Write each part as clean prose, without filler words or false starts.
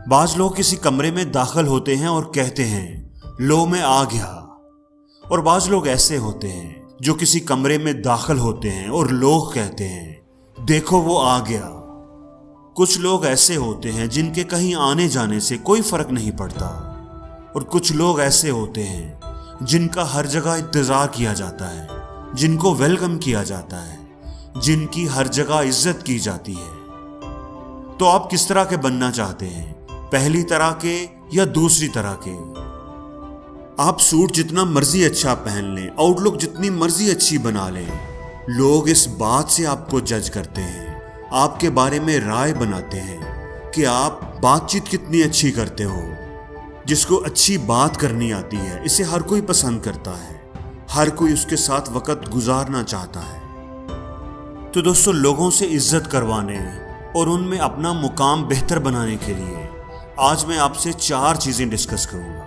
बाज लोग किसी कमरे में दाखिल होते हैं और कहते हैं लो मैं आ गया। और बाज लोग ऐसे होते हैं जो किसी कमरे में दाखिल होते हैं और लोग कहते हैं देखो वो आ गया। कुछ लोग ऐसे होते हैं जिनके कहीं आने जाने से कोई फर्क नहीं पड़ता, और कुछ लोग ऐसे होते हैं जिनका हर जगह इंतजार किया जाता है, जिनको वेलकम किया जाता है, जिनकी हर जगह इज्जत की जाती है। तो आप किस तरह के बनना चाहते हैं, पहली तरह के या दूसरी तरह के? आप सूट जितना मर्जी अच्छा पहन लें, आउटलुक जितनी मर्जी अच्छी बना लें, लोग इस बात से आपको जज करते हैं, आपके बारे में राय बनाते हैं कि आप बातचीत कितनी अच्छी करते हो। जिसको अच्छी बात करनी आती है इसे हर कोई पसंद करता है, हर कोई उसके साथ वक्त गुजारना चाहता है। तो दोस्तों, लोगों से इज्जत करवाने और उनमें अपना मुकाम बेहतर बनाने के लिए आज मैं आपसे 4 चीजें डिस्कस करूंगा।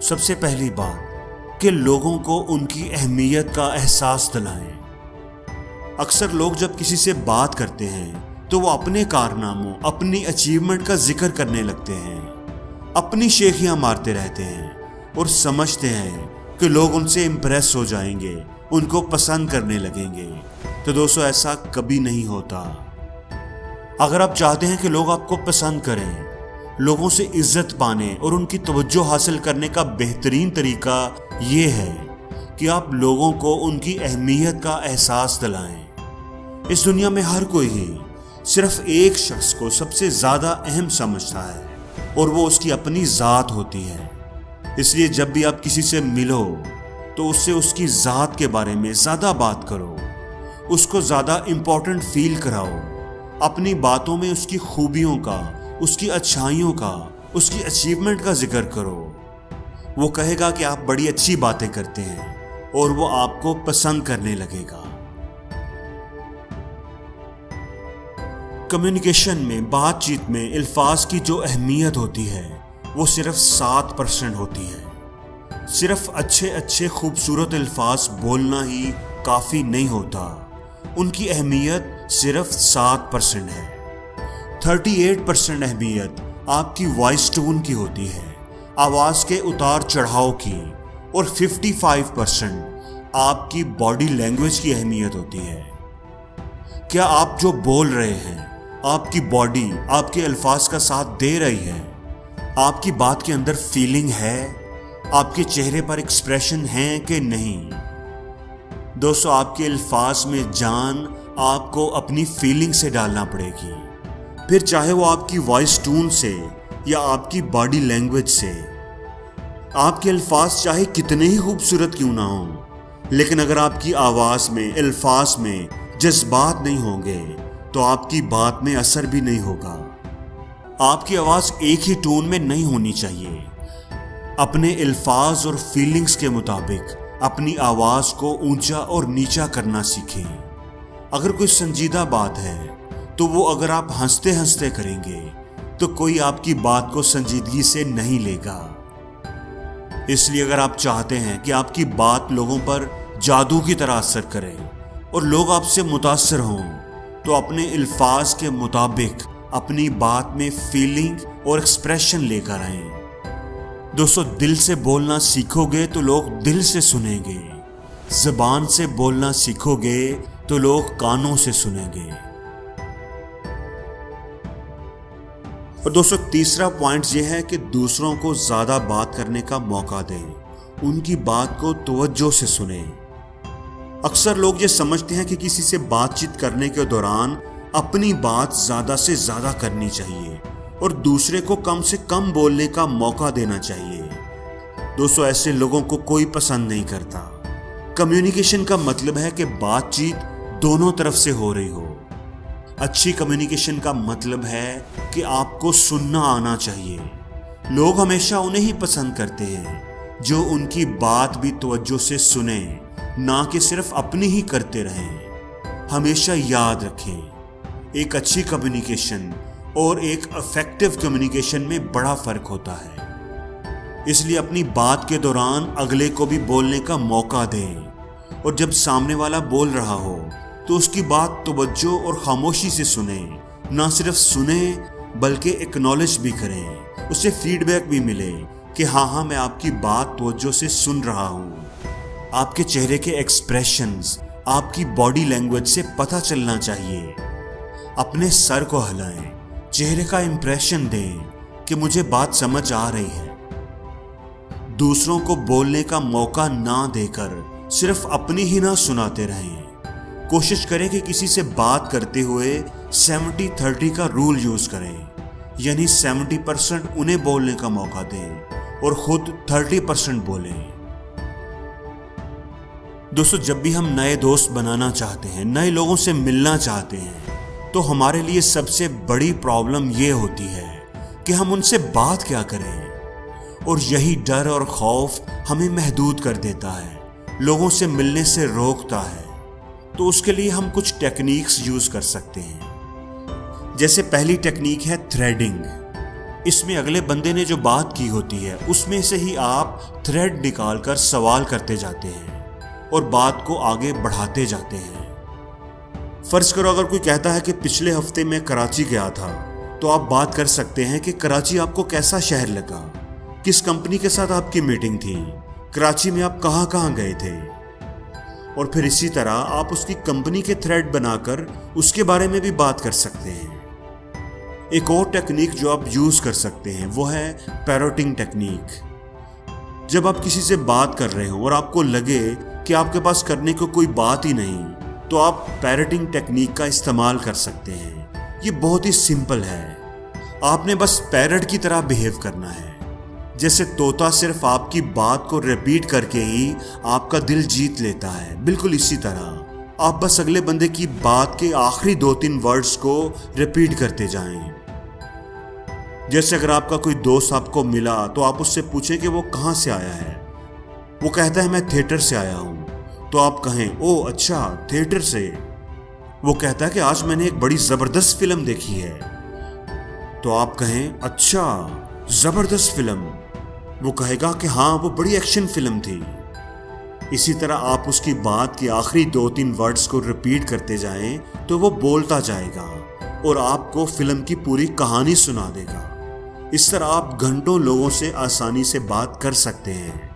सबसे पहली बात कि लोगों को उनकी अहमियत का एहसास दिलाएं। अक्सर लोग जब किसी से बात करते हैं तो वो अपने कारनामों, अपनी अचीवमेंट का जिक्र करने लगते हैं, अपनी शेखियां मारते रहते हैं और समझते हैं कि लोग उनसे इम्प्रेस हो जाएंगे, उनको पसंद करने लगेंगे। तो दोस्तों, ऐसा कभी नहीं होता। अगर आप चाहते हैं कि लोग आपको पसंद करें, लोगों से इज्जत पाने और उनकी तवज्जो हासिल करने का बेहतरीन तरीका ये है कि आप लोगों को उनकी अहमियत का एहसास दिलाएं। इस दुनिया में हर कोई ही सिर्फ एक शख्स को सबसे ज़्यादा अहम समझता है और वो उसकी अपनी ज़ात होती है। इसलिए जब भी आप किसी से मिलो तो उससे उसकी ज़ात के बारे में ज़्यादा बात करो, उसको ज़्यादा इम्पोर्टेंट फील कराओ, अपनी बातों में उसकी खूबियों का, उसकी अच्छाइयों का, उसकी अचीवमेंट का जिक्र करो। वो कहेगा कि आप बड़ी अच्छी बातें करते हैं और वो आपको पसंद करने लगेगा। कम्युनिकेशन में, बातचीत में अल्फाज की जो अहमियत होती है वो सिर्फ 7% होती है। सिर्फ अच्छे अच्छे खूबसूरत अल्फाज बोलना ही काफ़ी नहीं होता, उनकी अहमियत सिर्फ 7% है। 38% अहमियत आपकी वॉइस टोन की होती है, आवाज़ के उतार चढ़ाव की, और 55% आपकी बॉडी लैंग्वेज की अहमियत होती है। क्या आप जो बोल रहे हैं, आपकी बॉडी आपके अल्फाज का साथ दे रही है? आपकी बात के अंदर फीलिंग है? आपके चेहरे पर एक्सप्रेशन है कि नहीं? दोस्तों, आपके अल्फाज में जान आपको अपनी फीलिंग से डालना पड़ेगी, फिर चाहे वो आपकी वॉइस टोन से या आपकी बॉडी लैंग्वेज से। आपके अल्फाज चाहे कितने ही खूबसूरत क्यों ना हो, लेकिन अगर आपकी आवाज़ में, अल्फाज में जज्बात नहीं होंगे तो आपकी बात में असर भी नहीं होगा। आपकी आवाज़ एक ही टोन में नहीं होनी चाहिए। अपने अल्फाज और फीलिंग्स के मुताबिक अपनी आवाज़ को ऊंचा और नीचा करना सीखें। अगर कोई संजीदा बात है तो वो अगर आप हंसते हंसते करेंगे तो कोई आपकी बात को संजीदगी से नहीं लेगा। इसलिए अगर आप चाहते हैं कि आपकी बात लोगों पर जादू की तरह असर करे और लोग आपसे मुतासर हों, तो अपने अल्फाज के मुताबिक अपनी बात में फीलिंग और एक्सप्रेशन लेकर आएं। दोस्तों, दिल से बोलना सीखोगे तो लोग दिल से सुनेंगे, ज़बान से बोलना सीखोगे तो लोग कानों से सुनेंगे। और दोस्तों, तीसरा पॉइंट ये है कि दूसरों को ज़्यादा बात करने का मौका दें, उनकी बात को तवज्जो से सुनें। अक्सर लोग ये समझते हैं कि किसी से बातचीत करने के दौरान अपनी बात ज़्यादा से ज़्यादा करनी चाहिए और दूसरे को कम से कम बोलने का मौका देना चाहिए। दोस्तों, ऐसे लोगों को कोई पसंद नहीं करता। कम्युनिकेशन का मतलब है कि बातचीत दोनों तरफ से हो रही हो। अच्छी कम्युनिकेशन का मतलब है कि आपको सुनना आना चाहिए। लोग हमेशा उन्हें ही पसंद करते हैं जो उनकी बात भी तवज्जो से सुने, ना कि सिर्फ अपनी ही करते रहें। हमेशा याद रखें, एक अच्छी कम्युनिकेशन और एक इफेक्टिव कम्युनिकेशन में बड़ा फर्क होता है। इसलिए अपनी बात के दौरान अगले को भी बोलने का मौका दें, और जब सामने वाला बोल रहा हो तो उसकी बात तवज्जो और खामोशी से सुने। ना सिर्फ सुने बल्कि एक्नॉलेज भी करें, उसे फीडबैक भी मिले कि हाँ मैं आपकी बात तवज्जो से सुन रहा हूँ। आपके चेहरे के एक्सप्रेशंस, आपकी बॉडी लैंग्वेज से पता चलना चाहिए। अपने सर को हिलाएं, चेहरे का इंप्रेशन दें कि मुझे बात समझ आ रही है। दूसरों को बोलने का मौका ना देकर सिर्फ अपनी ही ना सुनाते रहें। कोशिश करें कि किसी से बात करते हुए 70-30 का रूल यूज करें, यानी 70% उन्हें बोलने का मौका दें और खुद 30% बोलें। दोस्तों, जब भी हम नए दोस्त बनाना चाहते हैं, नए लोगों से मिलना चाहते हैं, तो हमारे लिए सबसे बड़ी प्रॉब्लम ये होती है कि हम उनसे बात क्या करें। और यही डर और खौफ हमें महदूद कर देता है, लोगों से मिलने से रोकता है। तो उसके लिए हम कुछ टेक्निक्स यूज कर सकते हैं। जैसे पहली टेक्निक है थ्रेडिंग। इसमें अगले बंदे ने जो बात की होती है उसमें से ही आप थ्रेड निकालकर सवाल करते जाते हैं और बात को आगे बढ़ाते जाते हैं। फर्ज करो अगर कोई कहता है कि पिछले हफ्ते मैं कराची गया था, तो आप बात कर सकते हैं कि कराची आपको कैसा शहर लगा, किस कंपनी के साथ आपकी मीटिंग थी, कराची में आप कहाँ कहाँ गए थे। और फिर इसी तरह आप उसकी कंपनी के थ्रेड बनाकर उसके बारे में भी बात कर सकते हैं। एक और टेक्निक जो आप यूज कर सकते हैं वो है पैरोटिंग टेक्निक। जब आप किसी से बात कर रहे हो और आपको लगे कि आपके पास करने को कोई बात ही नहीं, तो आप पैरोटिंग टेक्निक का इस्तेमाल कर सकते हैं। ये बहुत ही सिंपल है, आपने बस पैरट की तरह बिहेव करना है। जैसे तोता सिर्फ आपकी बात को रिपीट करके ही आपका दिल जीत लेता है, बिल्कुल इसी तरह आप बस अगले बंदे की बात के आखिरी 2-3 वर्ड्स को रिपीट करते जाएं। जैसे अगर आपका कोई दोस्त आपको मिला तो आप उससे पूछें कि वो कहाँ से आया है। वो कहता है मैं थिएटर से आया हूँ, तो आप कहें ओ अच्छा थिएटर से। वो कहता है कि आज मैंने एक बड़ी जबरदस्त फिल्म देखी है, तो आप कहें अच्छा जबरदस्त फिल्म। वो कहेगा कि हाँ वो बड़ी एक्शन फिल्म थी। इसी तरह आप उसकी बात के आखिरी 2-3 वर्ड्स को रिपीट करते जाएं तो वो बोलता जाएगा और आपको फिल्म की पूरी कहानी सुना देगा। इस तरह आप घंटों लोगों से आसानी से बात कर सकते हैं।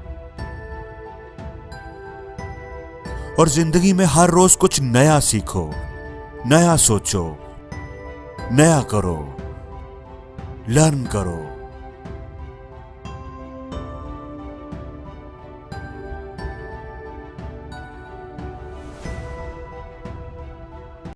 और जिंदगी में हर रोज कुछ नया सीखो, नया सोचो, नया करो, लर्न करो।